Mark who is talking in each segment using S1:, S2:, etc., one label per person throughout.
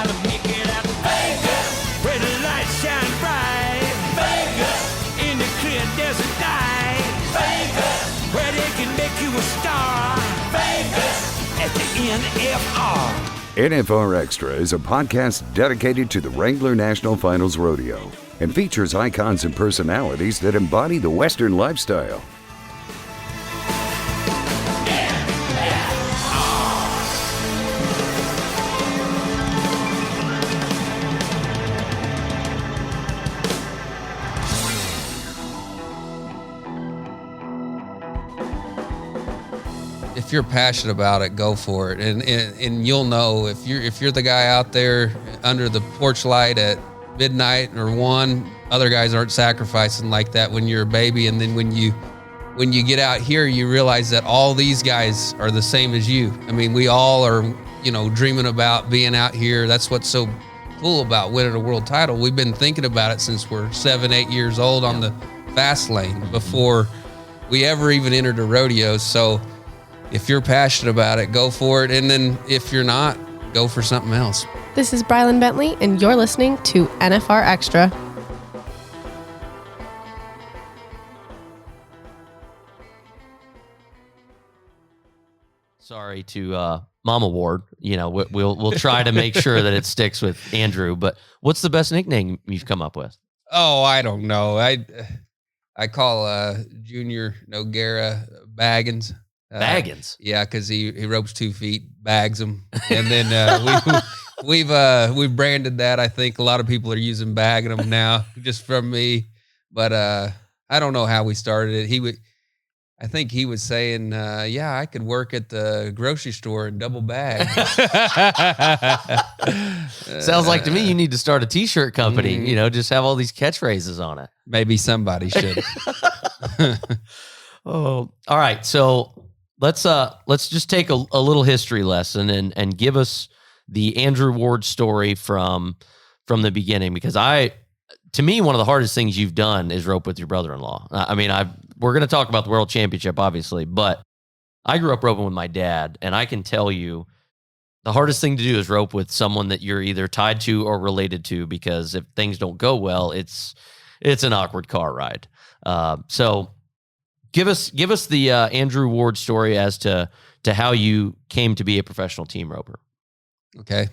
S1: gotta make it out to Vegas, where the lights shine bright. Vegas, in the clear desert night. Vegas, where they can make you a star. Vegas, at the NFR.
S2: NFR Extra is a podcast dedicated to the Wrangler National Finals Rodeo and features icons and personalities that embody the Western lifestyle.
S3: If you're passionate about it, go for it, and you'll know if you're the guy out there under the porch light at midnight or 1. Other guys aren't sacrificing like that when you're a baby, and then when you get out here, you realize that all these guys are the same as you. I mean, we all are, dreaming about being out here. That's what's so cool about winning a world title. We've been thinking about it since we're 7-8 years old on the fast lane before we ever even entered a rodeo. So if you're passionate about it, go for it. And then if you're not, go for something else.
S4: This is Brylan Bentley, and you're listening to NFR Extra.
S5: Sorry to Mama Ward. We'll try to make sure that it sticks with Andrew. But what's the best nickname you've come up with?
S3: Oh, I don't know. I call Junior Noguera Baggins.
S5: Baggins.
S3: Yeah, because he ropes 2 feet, bags them, and then we've branded that. I think a lot of people are using bagging them now, just from me. But I don't know how we started it. I think he was saying, yeah, I could work at the grocery store and double bag.
S5: Sounds like to me you need to start a T-shirt company. Just have all these catchphrases on it.
S3: Maybe somebody should.
S5: Oh, all right. So let's just take a little history lesson and give us the Andrew Ward story from the beginning, because to me, one of the hardest things you've done is rope with your brother-in-law. I mean, we're going to talk about the World Championship, obviously, but I grew up roping with my dad, and I can tell you the hardest thing to do is rope with someone that you're either tied to or related to, because if things don't go well, it's an awkward car ride. So give us the Andrew Ward story as to how you came to be a professional team roper.
S3: Okay.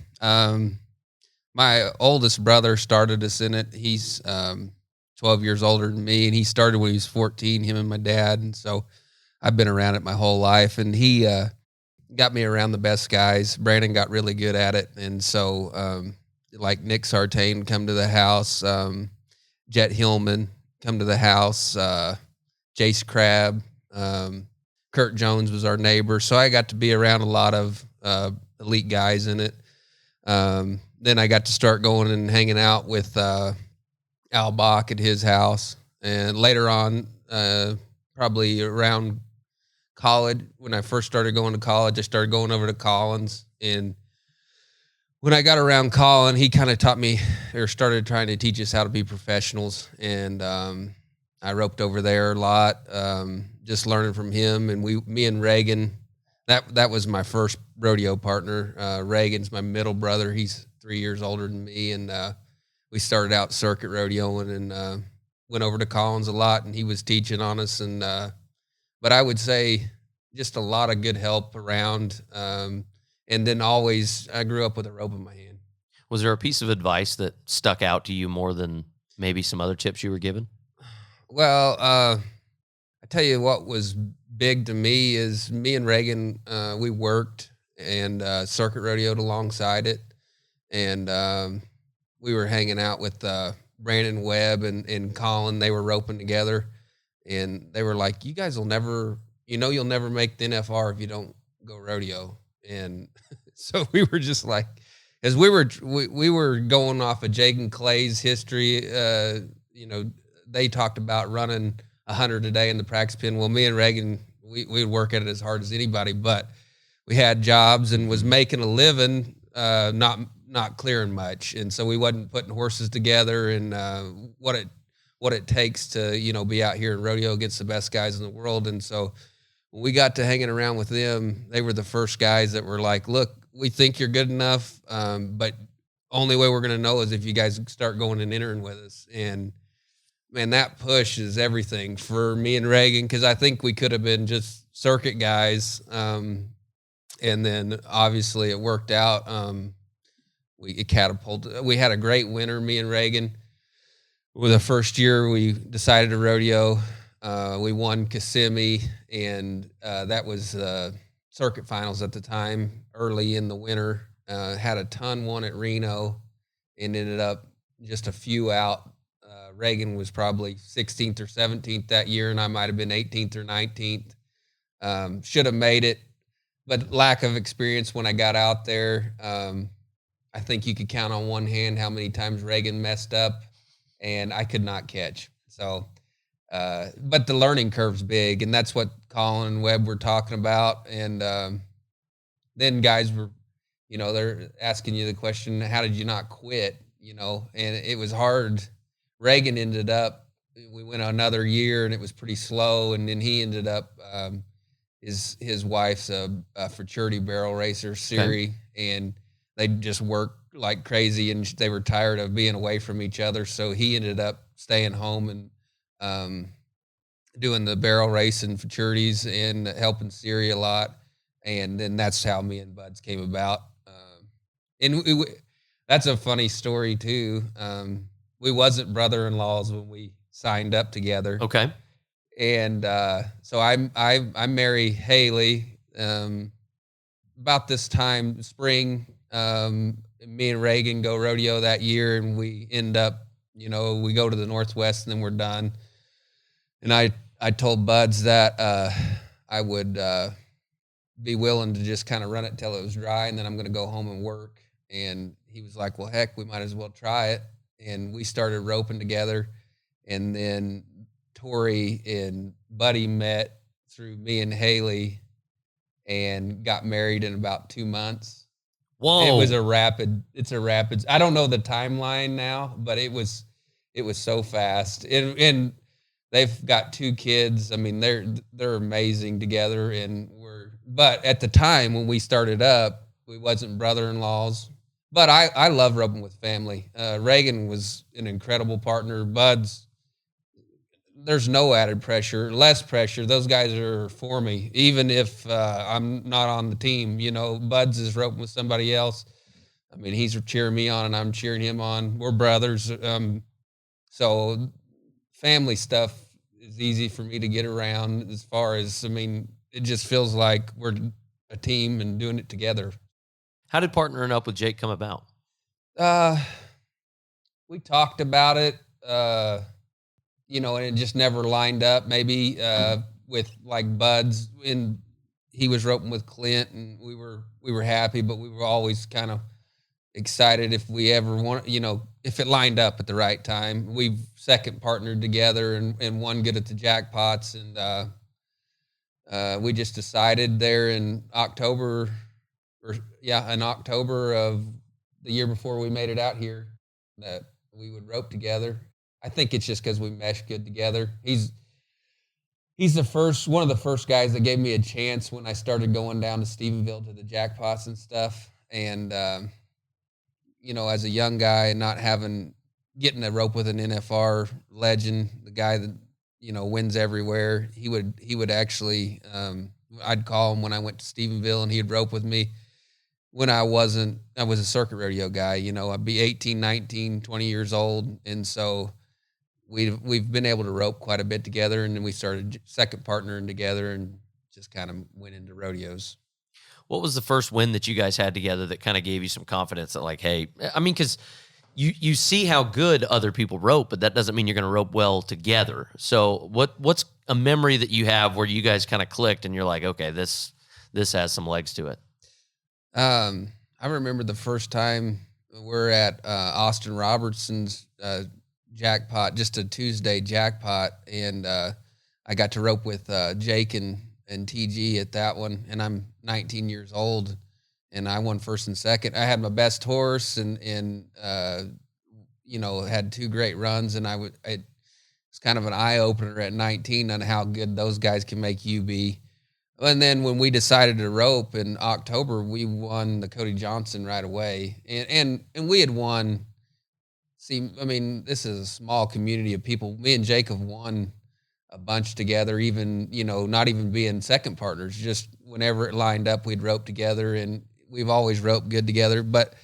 S3: My oldest brother started us in it. He's 12 years older than me, and he started when he was 14, him and my dad. And so I've been around it my whole life, and he got me around the best guys. Brandon got really good at it. And so like Nick Sartain come to the house, Jet Hillman come to the house, Jace Crabb, Kurt Jones was our neighbor. So I got to be around a lot of elite guys in it. Then I got to start going and hanging out with Al Bach at his house. And later on, probably around college, when I first started going to college, I started going over to Collins. And when I got around Colin, he kind of taught me, or started trying to teach us how to be professionals. And I roped over there a lot, just learning from him. And me and Reagan, that was my first rodeo partner. Reagan's my middle brother. He's 3 years older than me. And we started out circuit rodeoing and went over to Collins a lot, and he was teaching on us. And but I would say just a lot of good help around. And then always, I grew up with a rope in my hand.
S5: Was there a piece of advice that stuck out to you more than maybe some other tips you were given?
S3: Well, I tell you what was big to me is me and Reagan, we worked and circuit rodeoed alongside it. And we were hanging out with Brandon Webb and Colin. They were roping together. And they were like, you guys will never, you'll never make the NFR if you don't go rodeo. And so we were just like, as we were going off of Jake and Clay's history, they talked about running 100 a day in the practice pen. Well, me and Reagan, we would work at it as hard as anybody, but we had jobs and was making a living, not clearing much. And so we wasn't putting horses together and what it takes to, be out here in rodeo against the best guys in the world. And so when we got to hanging around with them, they were the first guys that were like, look, we think you're good enough, but only way we're going to know is if you guys start going and entering with us. And man, that push is everything for me and Reagan, because I think we could have been just circuit guys. And then obviously it worked out. It catapulted. We had a great winter, me and Reagan. With the first year we decided to rodeo. We won Kissimmee, and that was circuit finals at the time, early in the winter. Had a ton won at Reno, and ended up just a few out. Reagan was probably 16th or 17th that year, and I might have been 18th or 19th. Should have made it, but lack of experience when I got out there. I think you could count on one hand how many times Reagan messed up, and I could not catch. So, but the learning curve's big, and that's what Colin and Webb were talking about. And then guys were, they're asking you the question, how did you not quit? And it was hard. Reagan ended up, we went another year, and it was pretty slow. And then he ended up, his wife's a futurity barrel racer, Siri, and they just worked like crazy, and they were tired of being away from each other. So he ended up staying home and doing the barrel race and futurities and helping Siri a lot. And then that's how me and Buds came about. That's a funny story too. We wasn't brother-in-laws when we signed up together.
S5: Okay.
S3: And so I marry Haley about this time, spring. Me and Reagan go rodeo that year, and we end up, we go to the Northwest, and then we're done. And I told Buds that I would be willing to just kind of run it till it was dry, and then I'm going to go home and work. And he was like, well, heck, we might as well try it. And we started roping together. And then Tori and Buddy met through me and Haley and got married in about 2 months.
S5: Whoa.
S3: It's a rapid, I don't know the timeline now, but it was so fast. And they've got 2 kids. I mean, they're amazing together, but at the time when we started up, we wasn't brother-in-laws. But I love roping with family. Reagan was an incredible partner. Buds, there's no added pressure, less pressure. Those guys are for me, even if I'm not on the team. Buds is roping with somebody else. I mean, he's cheering me on, and I'm cheering him on. We're brothers. So family stuff is easy for me to get around. As far as, it just feels like we're a team and doing it together.
S5: How did partnering up with Jake come about?
S3: We talked about it, and it just never lined up. Maybe with like Buds, and he was roping with Clint, and we were happy, but we were always kind of excited if we ever want, if it lined up at the right time. We've second partnered together and won good at the jackpots, and we just decided there in October of the year before we made it out here that we would rope together. I think it's just because we mesh good together. He's one of the first guys that gave me a chance when I started going down to Stephenville to the jackpots and stuff. And, as a young guy and not getting a rope with an NFR legend, the guy that, wins everywhere, he would actually, I'd call him when I went to Stephenville, and he'd rope with me. When I was a circuit rodeo guy, I'd be 18, 19, 20 years old. And so we've been able to rope quite a bit together. And then we started second partnering together and just kind of went into rodeos.
S5: What was the first win that you guys had together that kind of gave you some confidence that, like, hey, because you see how good other people rope, but that doesn't mean you're going to rope well together. So what's a memory that you have where you guys kind of clicked and you're like, okay, this has some legs to it?
S3: I remember the first time we're at Austin Robertson's jackpot, just a Tuesday jackpot, and I got to rope with Jake and TG at that one, and I'm 19 years old, and I won first and second. I had my best horse, and had 2 great runs, and it's kind of an eye opener at 19 on how good those guys can make you be. And then when we decided to rope in October, we won the Cody Johnson right away. And we had won. See, I mean, this is a small community of people. Me and Jake have won a bunch together, even, not even being second partners. Just whenever it lined up, we'd rope together, and we've always roped good together. But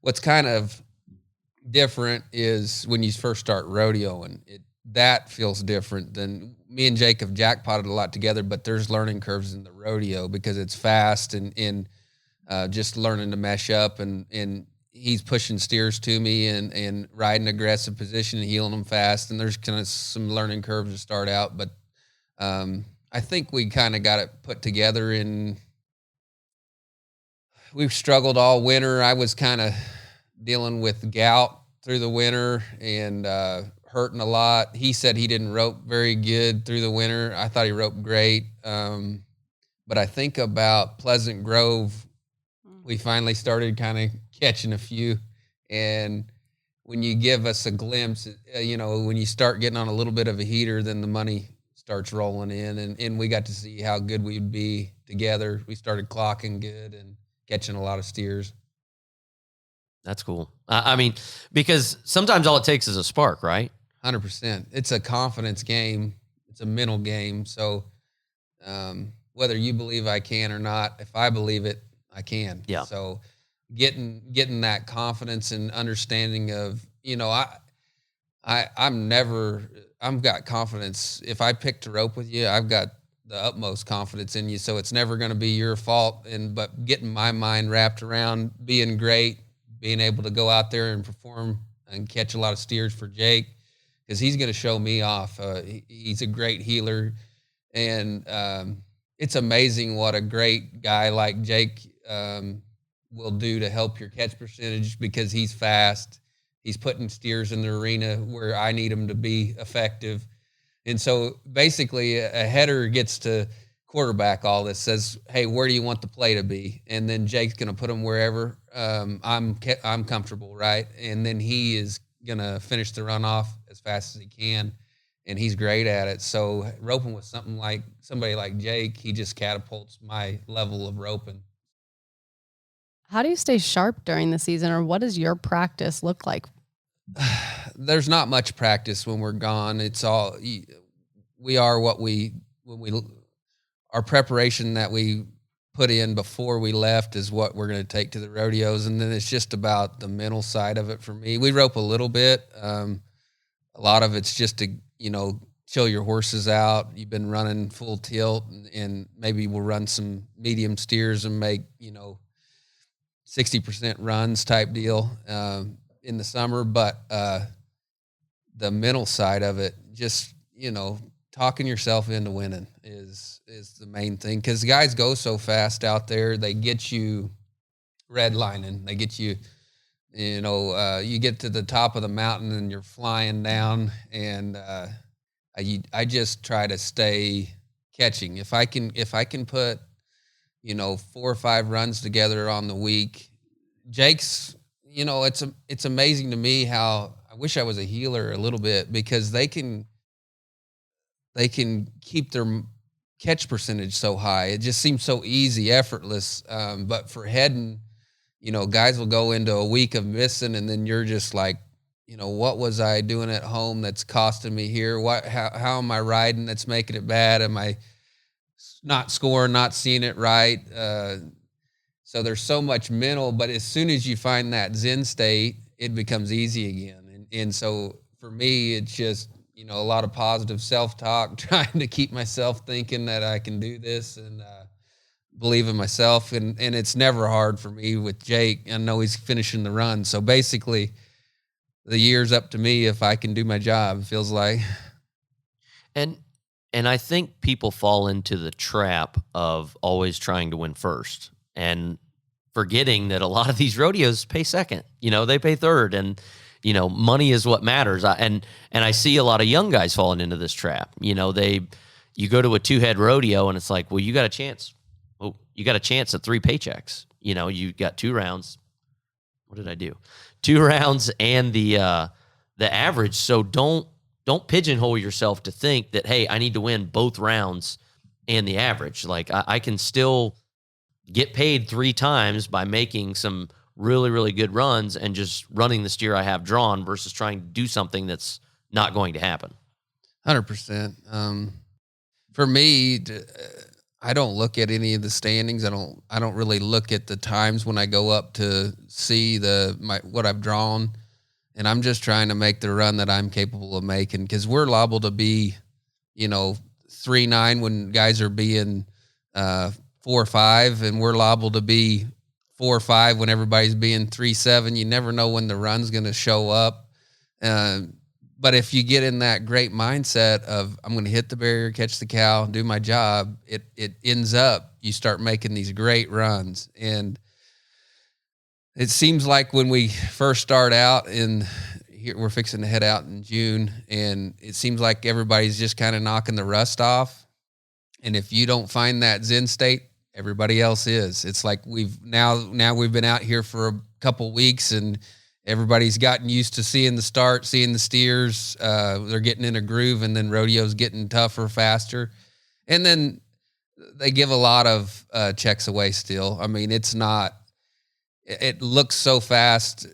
S3: what's kind of different is when you first start rodeoing, that feels different than me and Jake have jackpotted a lot together, but there's learning curves in the rodeo because it's fast and just learning to mesh up, and he's pushing steers to me and riding aggressive position and heeling them fast. And there's kind of some learning curves to start out, but I think we kind of got it put together, and we've struggled all winter. I was kind of dealing with gout through the winter and hurting a lot. He said he didn't rope very good through the winter. I thought he roped great. But I think about Pleasant Grove, we finally started kind of catching a few. And when you give us a glimpse, when you start getting on a little bit of a heater, then the money starts rolling in. And we got to see how good we'd be together. We started clocking good and catching a lot of steers.
S5: That's cool. I mean, because sometimes all it takes is a spark, right?
S3: 100%. It's a confidence game. It's a mental game. So whether you believe I can or not, if I believe it, I can.
S5: Yeah.
S3: So getting that confidence and understanding of, I've got confidence. If I pick to rope with you, I've got the utmost confidence in you. So it's never going to be your fault. But getting my mind wrapped around being great, being able to go out there and perform and catch a lot of steers for Jake, because he's going to show me off. He's a great healer, and it's amazing what a great guy like Jake will do to help your catch percentage, because he's fast. He's putting steers in the arena where I need him to be effective. And so basically a header gets to quarterback all this, says, hey, where do you want the play to be? And then Jake's going to put them wherever I'm comfortable, right? And then he is going to finish the run off as fast as he can, and he's great at it. So roping with somebody like Jake, he just catapults my level of roping.
S4: How do you stay sharp during the season, or what does your practice look like?
S3: There's not much practice when we're gone. It's all, we are what our preparation that we put in before we left is what we're going to take to the rodeos. And then it's just about the mental side of it for me. We rope a little bit. A lot of it's just to, chill your horses out. You've been running full tilt, and maybe we'll run some medium steers and make, 60% runs type deal in the summer. But the mental side of it, just, talking yourself into winning is the main thing, because guys go so fast out there. They get you redlining. They get you, you get to the top of the mountain and you're flying down, and I just try to stay catching. If I can put, 4 or 5 runs together on the week. Jake's, it's amazing to me how I wish I was a healer a little bit, because they can keep their catch percentage so high. It just seems so easy, effortless. But for heading, guys will go into a week of missing, and then you're just like, what was I doing at home that's costing me here? How am I riding that's making it bad? Am I not scoring, not seeing it right? So there's so much mental, but as soon as you find that Zen state, it becomes easy again. And so for me, it's just, a lot of positive self-talk, trying to keep myself thinking that I can do this and believe in myself. And it's never hard for me with Jake. I know he's finishing the run. So basically the year's up to me if I can do my job, it feels like.
S5: And I think people fall into the trap of always trying to win first and forgetting that a lot of these rodeos pay second. They pay third, and money is what matters. And I see a lot of young guys falling into this trap. You go to a 2-head rodeo and it's like, well, you got a chance. Oh, you got a chance at 3 paychecks. You got 2 rounds. What did I do? 2 rounds and the average. So don't pigeonhole yourself to think that, hey, I need to win both rounds and the average. Like I can still get paid 3 times by making some really, really good runs and just running the steer I have drawn versus trying to do something that's not going to happen.
S3: 100%. For me, I don't look at any of the standings. I don't really look at the times when I go up to see what I've drawn, and I'm just trying to make the run that I'm capable of making, because we're liable to be, 3.9 when guys are being 4.5, and we're liable to be 4.5 when everybody's being 3.7. You never know when the run's going to show up. But if you get in that great mindset of, I'm going to hit the barrier, catch the cow, do my job, it ends up, you start making these great runs. And it seems like when we first start out we're fixing to head out in June, and it seems like everybody's just kind of knocking the rust off. And if you don't find that Zen state, everybody else is. It's like we've been out here for a couple weeks, and everybody's gotten used to seeing the start, seeing the steers. They're getting in a groove, and then rodeo's getting tougher, faster. And then they give a lot of checks away still. I mean, it looks so faster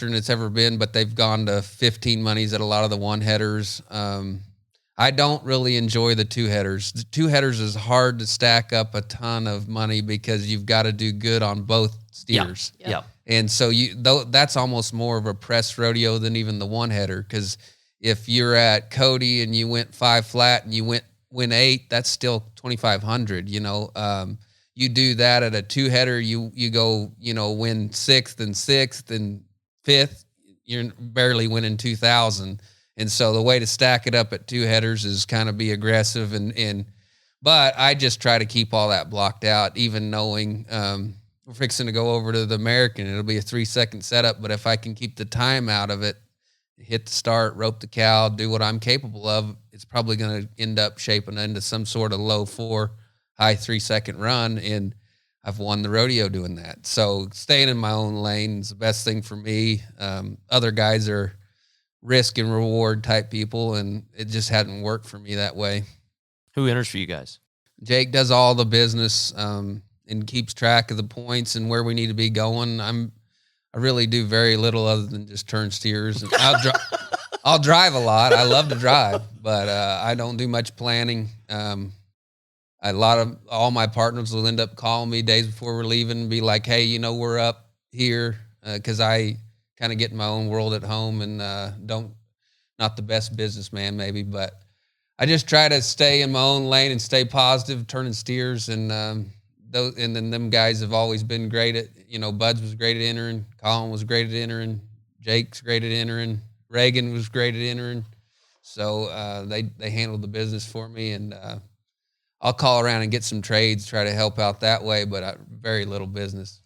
S3: than it's ever been, but they've gone to 15 monies at a lot of the one headers. I don't really enjoy the 2 headers. The 2 headers is hard to stack up a ton of money because you've got to do good on both steers.
S5: Yeah.
S3: And so that's almost more of a press rodeo than even the one header. Because if you're at Cody and you went 5 flat and you win 8, that's still 2,500. You do that at a 2 header, you go, win 6th and 6th and 5th, you're barely winning 2,000. And so the way to stack it up at 2 headers is kind of be aggressive but I just try to keep all that blocked out, even knowing we're fixing to go over to the American. It'll be a 3-second setup, but if I can keep the time out of it, hit the start, rope the cow, do what I'm capable of, it's probably going to end up shaping into some sort of low 4, high 3-second run, and I've won the rodeo doing that. So staying in my own lane is the best thing for me. Other guys are risk and reward type people, and it just hadn't worked for me that way.
S5: Who enters for you guys?
S3: Jake does all the business and keeps track of the points and where we need to be going. I really do very little other than just turn steers. And I'll drive a lot. I love to drive, but I don't do much planning. All my partners will end up calling me days before we're leaving and be like, hey, we're up here, because I kind of get in my own world at home and not the best businessman maybe, but I just try to stay in my own lane and stay positive, turning steers. And then them guys have always been great at, Buds was great at entering, Colin was great at entering, Jake's great at entering, Reagan was great at entering. So they handled the business for me, and I'll call around and get some trades, try to help out that way, but very little business.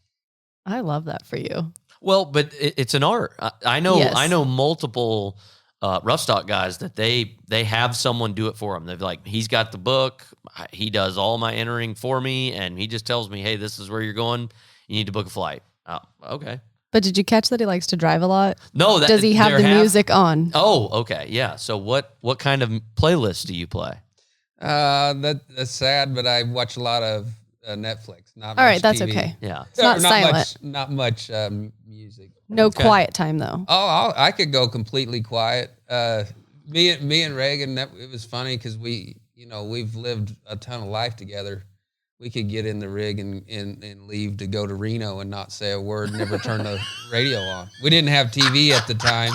S4: I love that for you.
S5: Well, but it's an art. I know.
S4: Yes.
S5: I know multiple rough stock guys that they have someone do it for them. They're like, he's got the book. He does all my entering for me, and he just tells me, hey, this is where you're going. You need to book a flight. Oh, okay.
S4: But did you catch that he likes to drive a lot?
S5: No.
S4: Does he have the music on?
S5: Oh, okay. Yeah. So what kind of playlist do you play?
S3: That's sad, but I watch a lot of Netflix. Not
S4: all
S3: much
S4: right, that's
S3: TV.
S4: okay.
S5: Yeah.
S4: It's not silent.
S3: Not much music.
S4: No
S5: Okay.
S4: quiet time though.
S3: Oh, I could go completely quiet. Me and Reagan, it was funny because we've lived a ton of life together. We could get in the rig and leave to go to Reno and not say a word, never turn the radio on. We didn't have TV at the time,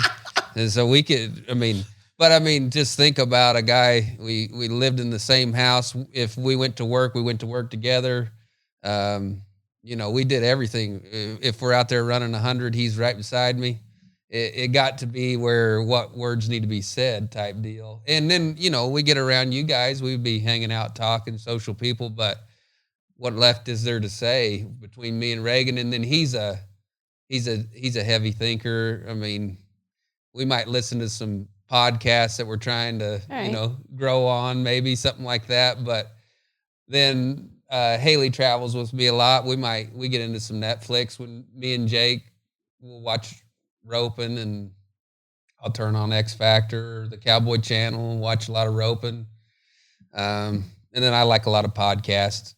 S3: and so we could. Just think about a guy. We lived in the same house. If we went to work, we went to work together. We did everything. If we're out there running 100, he's right beside me. It got to be where what words need to be said type deal. And then, we get around you guys, we'd be hanging out, talking, social people, but what left is there to say between me and Reagan? And then he's a heavy thinker. I mean, we might listen to some podcasts that we're trying to, grow on, maybe something like that. But then Haley travels with me a lot. We get into some Netflix when me and Jake will watch roping, and I'll turn on X Factor or the Cowboy Channel and watch a lot of roping. and then I like a lot of podcasts,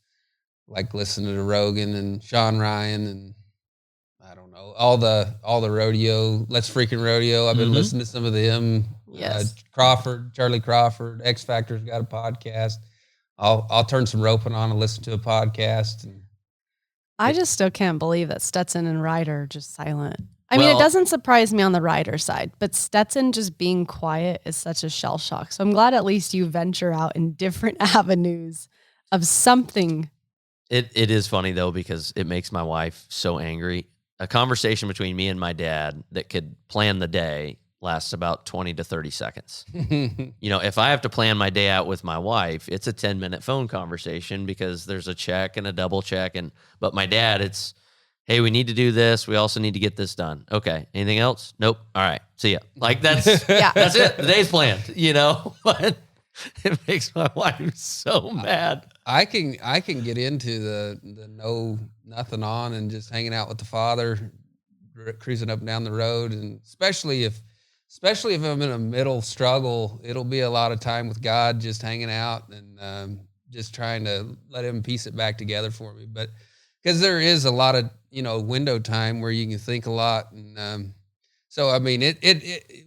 S3: like listening to Rogan and Sean Ryan and I don't know, all the rodeo, Let's Freaking Rodeo. I've been listening to some of them.
S4: Yes.
S3: Charlie Crawford, X Factor's got a podcast. I'll turn some roping on and listen to a podcast. And
S4: I just still can't believe that Stetson and Ryder are just silent. I mean, it doesn't surprise me on the Ryder side, but Stetson just being quiet is such a shell shock. So I'm glad at least you venture out in different avenues of something.
S5: It is funny though, because it makes my wife so angry. A conversation between me and my dad that could plan the day lasts about 20 to 30 seconds. If I have to plan my day out with my wife, it's a 10-minute phone conversation because there's a check and a double check. But my dad, it's, hey, we need to do this. We also need to get this done. Okay. Anything else? Nope. All right. See ya. Like that's that's it. The day's planned, but it makes my wife so mad.
S3: I can get into the nothing on and just hanging out with the father, cruising up and down the road, and especially if I'm in a middle struggle, it'll be a lot of time with God, just hanging out and just trying to let him piece it back together for me. But because there is a lot of window time where you can think a lot, and so I mean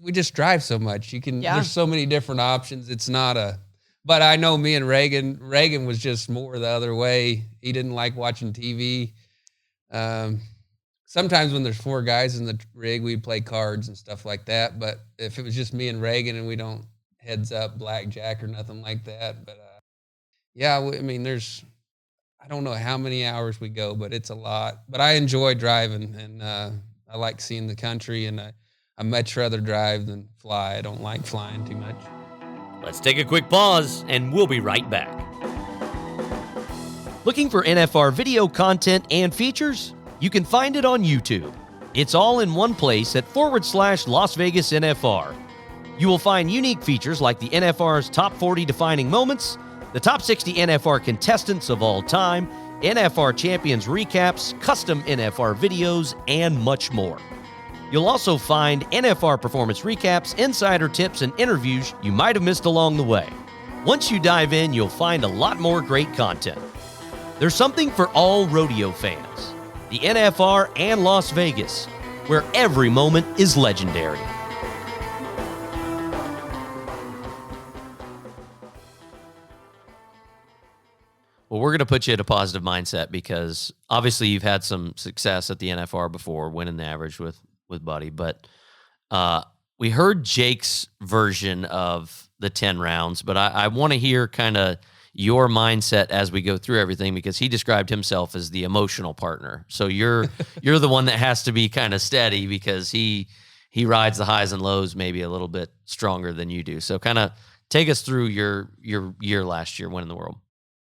S3: we just drive so much. There's so many different options. It's not but I know me and Reagan was just more the other way. He didn't like watching TV. Sometimes when there's 4 guys in the rig, we'd play cards and stuff like that. But if it was just me and Reagan and we don't heads up blackjack or nothing like that. But I mean, I don't know how many hours we go, but it's a lot. But I enjoy driving, and I like seeing the country, and I much rather drive than fly. I don't like flying too much.
S5: Let's take a quick pause, and we'll be right back. Looking for NFR video content and features? You can find it on YouTube. It's all in one place at /Las Vegas NFR. You will find unique features like the NFR's top 40 defining moments, the top 60 NFR contestants of all time, NFR champions recaps, custom NFR videos, and much more. You'll also find NFR performance recaps, insider tips, and interviews you might have missed along the way. Once you dive in, you'll find a lot more great content. There's something for all rodeo fans. The NFR and Las Vegas, where every moment is legendary. Well, we're going to put you in a positive mindset because obviously you've had some success at the NFR before, winning the average with Buddy. But we heard Jake's version of the 10 rounds, but I want to hear kind of your mindset as we go through everything, because he described himself as the emotional partner. So you're the one that has to be kind of steady because he rides the highs and lows maybe a little bit stronger than you do. So kind of take us through your year last year winning the world.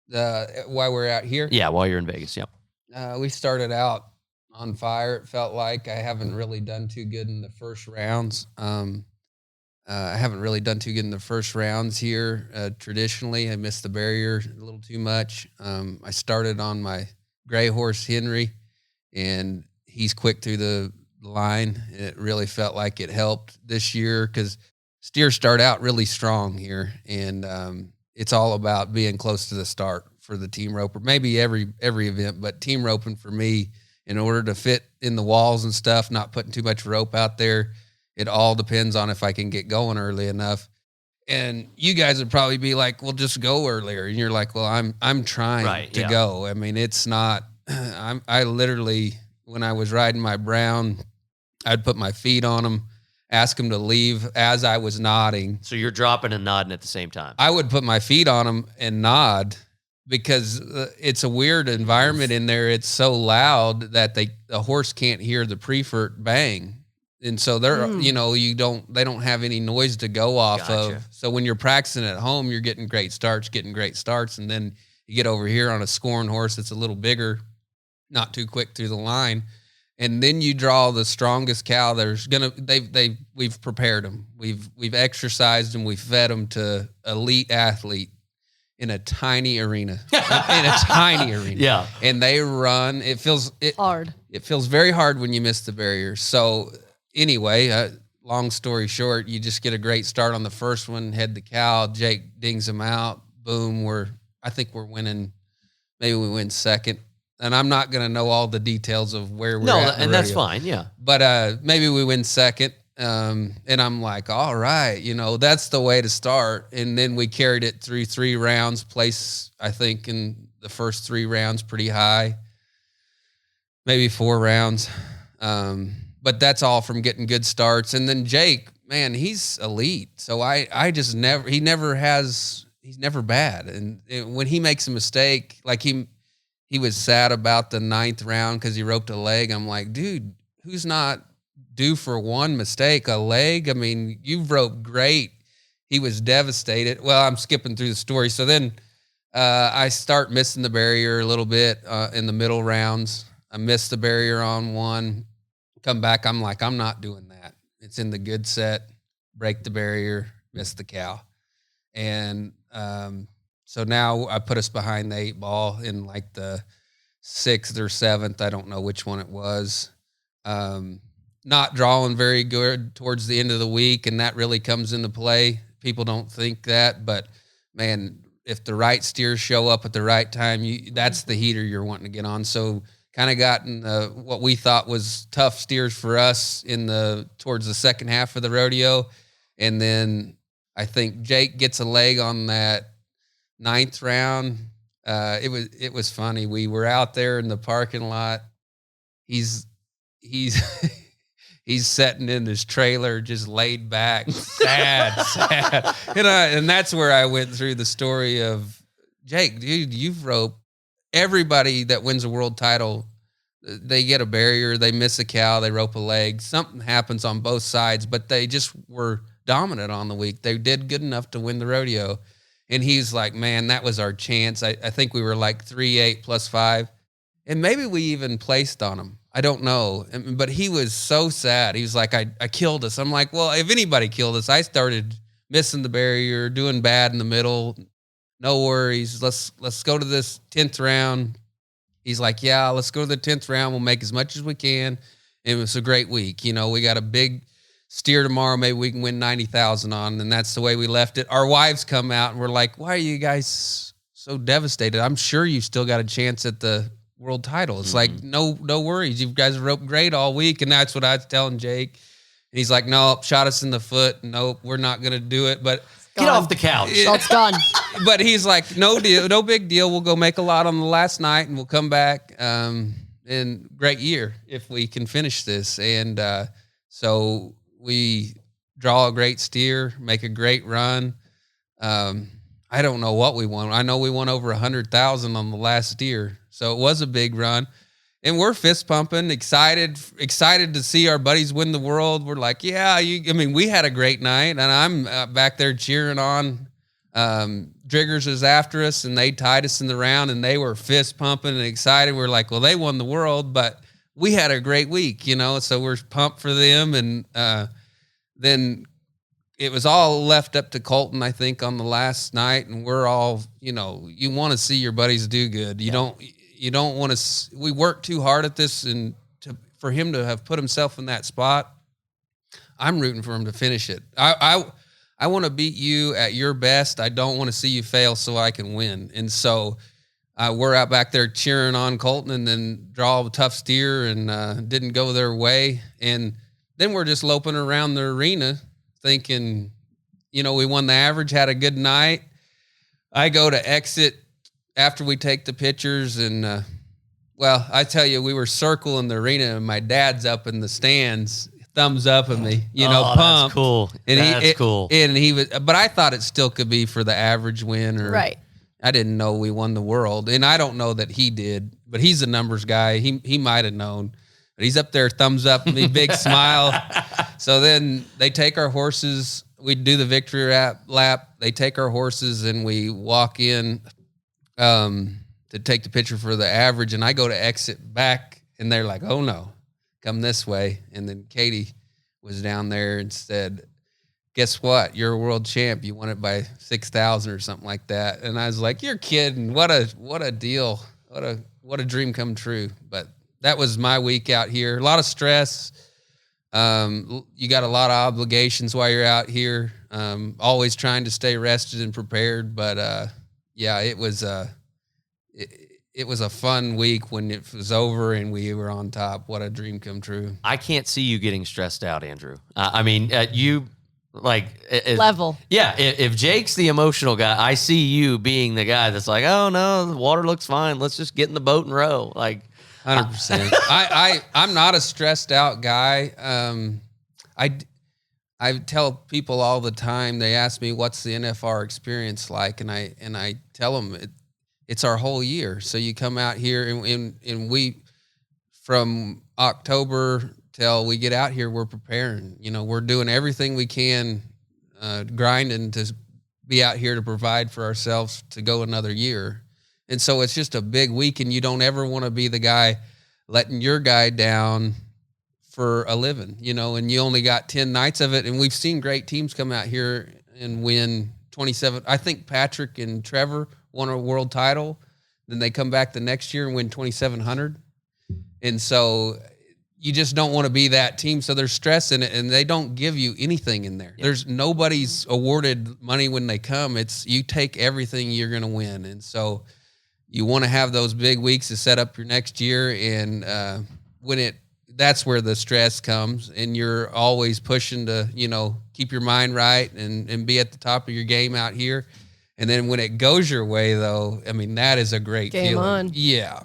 S3: While we're out here?
S5: Yeah, while you're in Vegas, yep.
S3: We started out on fire. It felt like I haven't really done too good in the first rounds. I haven't really done too good in the first rounds here. Traditionally, I missed the barrier a little too much. I started on my gray horse, Henry, and he's quick through the line. It really felt like it helped this year because steers start out really strong here, and it's all about being close to the start for the team roper. Maybe every event, but team roping for me, in order to fit in the walls and stuff, not putting too much rope out there, it all depends on if I can get going early enough. And you guys would probably be like, well, just go earlier. And you're like, well, I'm trying to go. I mean, it's not, I literally, when I was riding my brown, I'd put my feet on them, ask them to leave as I was nodding.
S5: So you're dropping and nodding at the same time.
S3: I would put my feet on them and nod because it's a weird environment in there. It's so loud that the horse can't hear the prefert bang. And so they're, they don't have any noise to go off of. So when you're practicing at home, you're getting great starts. And then you get over here on a scoring horse that's a little bigger, not too quick through the line. And then you draw the strongest cow. We've prepared them. We've exercised them. We've fed them to elite athlete in a tiny arena,
S5: Yeah.
S3: And they run. It feels
S4: hard.
S3: It feels very hard when you miss the barrier. So anyway, long story short, you just get a great start on the first one, head the cow, Jake dings him out. Boom. I think we're winning. Maybe we win second. And I'm not going to know all the details of where we're at.
S5: And that's fine. Yeah.
S3: But maybe we win second. And I'm like, all right, that's the way to start. And then we carried it through 3 rounds, place, I think, in the first 3 rounds pretty high, maybe 4 rounds. But that's all from getting good starts. And then Jake, man, he's elite. So he's never bad. And when he makes a mistake, like he was sad about the 9th round because he roped a leg. I'm like, dude, who's not due for one mistake? A leg? I mean, you've roped great. He was devastated. Well, I'm skipping through the story. So then I start missing the barrier a little bit in the middle rounds. I missed the barrier on one. Come back, I'm like, I'm not doing that. It's in the good set. Break the barrier, miss the cow. And so now I put us behind the 8 ball in like the 6th or 7th. I don't know which one it was. Not drawing very good towards the end of the week, and that really comes into play. People don't think that, but man, if the right steers show up at the right time, that's the heater you're wanting to get on. So kind of gotten what we thought was tough steers for us towards the second half of the rodeo. And then I think Jake gets a leg on that 9th round. It was funny. We were out there in the parking lot. He's sitting in his trailer, just laid back, sad. And that's where I went through the story of Jake, dude, you've roped everybody that wins a world title. They get a barrier, they miss a cow, they rope a leg. Something happens on both sides, but they just were dominant on the week. They did good enough to win the rodeo. And he's like, man, that was our chance. I think we were like 3-8 plus 5. And maybe we even placed on him. I don't know. But he was so sad. He was like, I killed us. I'm like, well, if anybody killed us, I started missing the barrier, doing bad in the middle. No worries. Let's go to this 10th round. He's like, yeah, let's go to the 10th round. We'll make as much as we can. It was a great week. We got a big steer tomorrow. Maybe we can win 90,000 on. And that's the way we left it. Our wives come out and we're like, why are you guys so devastated? I'm sure you still got a chance at the world title. It's like, no worries. You guys roped great all week. And that's what I was telling Jake. And he's like, nope, shot us in the foot. Nope, we're not going to do it. But
S5: get off the couch.
S4: It's gone.
S3: But he's like, no deal, no big deal. We'll go make a lot on the last night and we'll come back. And great year if we can finish this. And so we draw a great steer, make a great run. I don't know what we won. I know we won over 100,000 on the last steer. So it was a big run. And we're fist pumping, excited to see our buddies win the world. We're like, yeah, we had a great night. And I'm back there cheering on. Driggers is after us, and they tied us in the round, and they were fist pumping and excited. We're like, well, they won the world, but we had a great week, so we're pumped for them. And then it was all left up to Colton, I think, on the last night. And we're all, you want to see your buddies do good. You don't want to. We worked too hard at this, and for him to have put himself in that spot, I'm rooting for him to finish it. I want to beat you at your best. I don't want to see you fail so I can win. And so we're out back there cheering on Colton, and then draw a tough steer, and didn't go their way. And then we're just loping around the arena thinking, we won the average, had a good night. I go to exit after we take the pictures, and I tell you, we were circling the arena, and my dad's up in the stands, thumbs up at me, pumped.
S5: That's cool.
S3: And
S5: that's cool.
S3: And he was, but I thought it still could be for the average win, or
S4: right.
S3: I didn't know we won the world, and I don't know that he did, but he's a numbers guy. He might have known, but he's up there, thumbs up at me, big smile. So then they take our horses. We do the victory lap. They take our horses, and we walk in to take the picture for the average, and I go to exit back, and they're like, oh no, come this way. And then Katie was down there and said, guess what? You're a world champ. You won it by 6,000 or something like that. And I was like, you're kidding. What a deal. What a dream come true. But that was my week out here. A lot of stress. You got a lot of obligations while you're out here. Always trying to stay rested and prepared, but yeah, it was it was a fun week when it was over and we were on top. What a dream come true.
S5: I can't see you getting stressed out, Andrew. I mean, you like
S4: level.
S5: Yeah, if Jake's the emotional guy, I see you being the guy that's like, oh no, the water looks fine. Let's just get in the boat and row. Like
S3: 100%. I'm not a stressed out guy. I tell people all the time. They ask me what's the NFR experience like, and I tell them it's our whole year. So you come out here and we from October till we get out here, we're preparing. You know, we're doing everything we can, grinding to be out here to provide for ourselves to go another year. And so it's just a big week, and you don't ever want to be the guy letting your guy down for a living, you know, and you only got 10 nights of it. And we've seen great teams come out here and win 27. I think Patrick and Trevor won a world title. Then they come back the next year and win 2,700. And so you just don't want to be that team. So there's stress in it, and they don't give you anything in there. Yeah. There's nobody's awarded money when they come. It's you take everything you're going to win. And so you want to have those big weeks to set up your next year. And that's where the stress comes, and you're always pushing to, you know, keep your mind right and be at the top of your game out here. And then when it goes your way, though, I mean, that is a great
S4: game
S3: feeling.
S4: On.
S3: Yeah.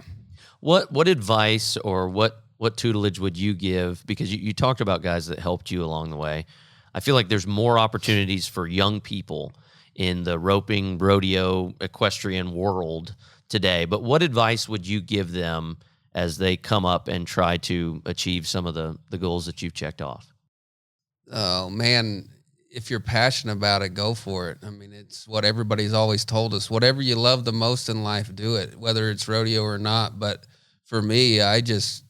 S5: What advice or what tutelage would you give? Because you talked about guys that helped you along the way. I feel like there's more opportunities for young people in the roping, rodeo, equestrian world today. But what advice would you give them as they come up and try to achieve some of the goals that you've checked off?
S3: Oh, man, if you're passionate about it, go for it. I mean, it's what everybody's always told us. Whatever you love the most in life, do it, whether it's rodeo or not. But for me, it's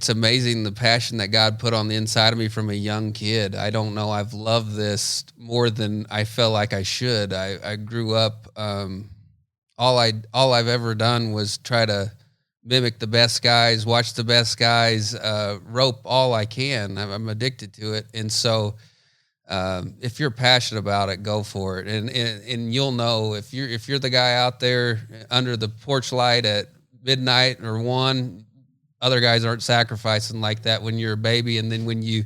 S3: amazing the passion that God put on the inside of me from a young kid. I don't know. I've loved this more than I felt like I should. I grew up, all I've ever done was try to mimic the best guys, watch the best guys, rope all I can. I'm addicted to it. And so, if you're passionate about it, go for it. And you'll know if you're the guy out there under the porch light at midnight or 1, other guys aren't sacrificing like that when you're a baby. And then when you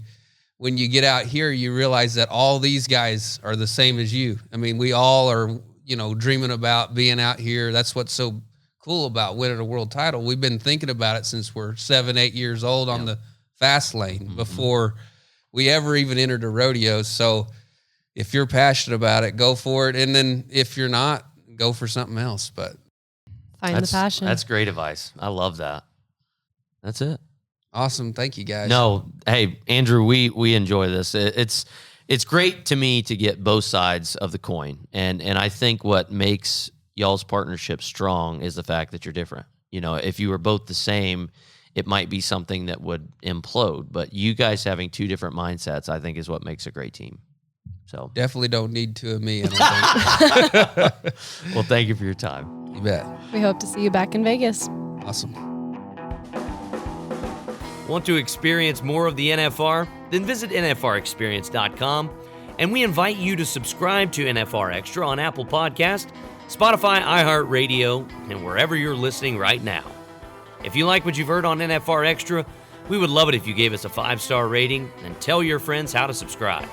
S3: get out here, you realize that all these guys are the same as you. I mean, we all are, you know, dreaming about being out here. That's what's so cool about winning a world title. We've been thinking about it since we're 7-8 years old on the fast lane before we ever even entered a rodeo. So if you're passionate about it, go for it. And then if you're not, go for something else. But
S4: find the passion.
S5: That's great advice. I love that. That's it.
S3: Awesome. Thank you, guys.
S5: No, hey, Andrew, we enjoy this. It's great to me to get both sides of the coin. And I think what makes y'all's partnership strong is the fact that you're different. You know, if you were both the same, it might be something that would implode. But you guys having two different mindsets, I think, is what makes a great team. So
S3: definitely don't need two of me, I don't think.
S5: Well, thank you for your time.
S3: You bet.
S4: We hope to see you back in Vegas.
S3: Awesome.
S5: Want to experience more of the NFR? Then visit NFRexperience.com, and we invite you to subscribe to NFR Extra on Apple Podcast, Spotify, iHeartRadio, and wherever you're listening right now. If you like what you've heard on NFR Extra, we would love it if you gave us a 5-star rating and tell your friends how to subscribe.